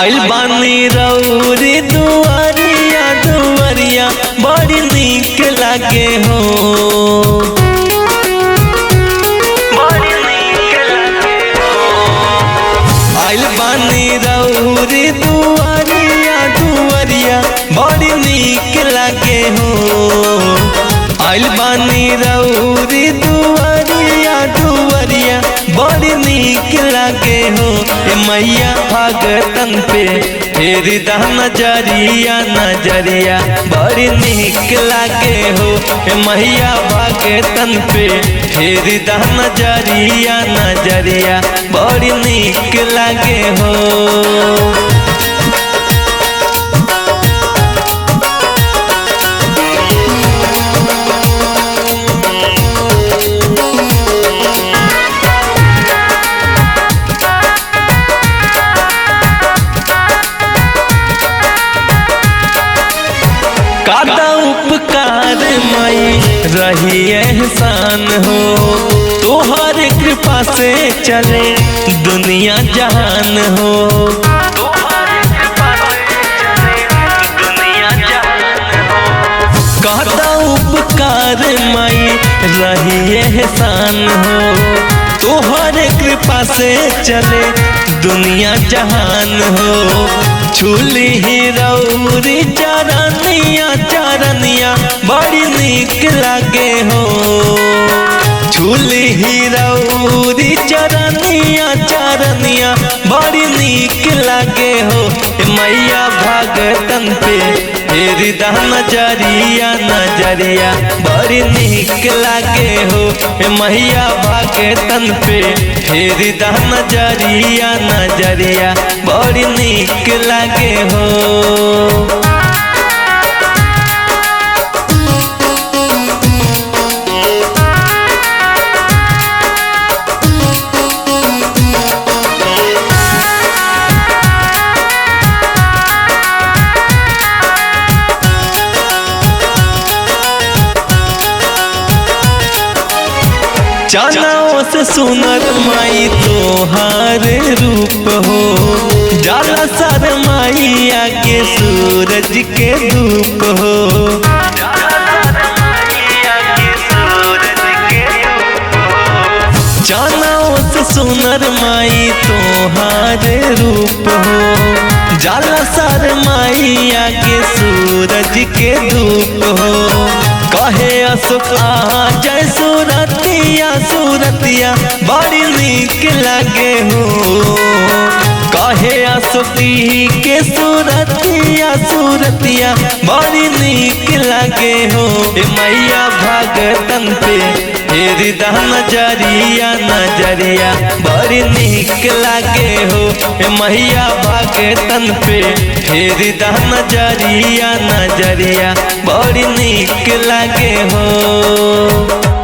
आइल बानी रउरी दुआरिया दुआरिया बड़ी नीक लागे हो। आइल बानी रउरी दुआरिया दुआरिया बड़ी नीक लागे हो। आइल बानी रउरी दुआरिया दुआरिया बड़ी नीक लागे हो। ए मैया भगतन पे फेरी दा नजरिया नजरिया बड़ी नीक लागे हो। ए मैया भगतन पे फेरी दा नजरिया नजरिया बड़ी नीक लागे हो। कादा उपकार माई रही एहसान हो। तोहर कृपा से चले दुनिया जहान हो। कादा उपकार माई रही एहसान हो। तोहर कृपा से चले दुनिया जहान हो। छूली ही रउरी चरनिया चरनिया बड़ी नीक लागे हो। छूली ही रउरी चरनिया चरनिया बड़ी नीक लागे हो। मैया भगतन पे फेरी दा नजरिया नजरिया बड़ी नीक लागे हो। मैया भगतन पे फेरी दा नजरिया नजरिया बड़ी नीक लागे हो। चनाओं से सुनर माई तोहार रूप हो। जाला सर माई आगे सूरज के धूप हो। चनाओं से सुनर माई तोहार रूप हो। जाला सर माई आगे सूरज के धूप हो। कहे अशोक जय सूरतिया सूरतिया बड़ी नीक लागे हो। कहे अशोक के सूरतिया सूरतिया बड़ी नीक लागे हो। मैया भगतन पे फेरी दा नजरिया नजरिया बड़ी नीक लागे हो। मैया भगतन पे फेरी दा नजरिया नजरिया बड़ी नीक लागे हो।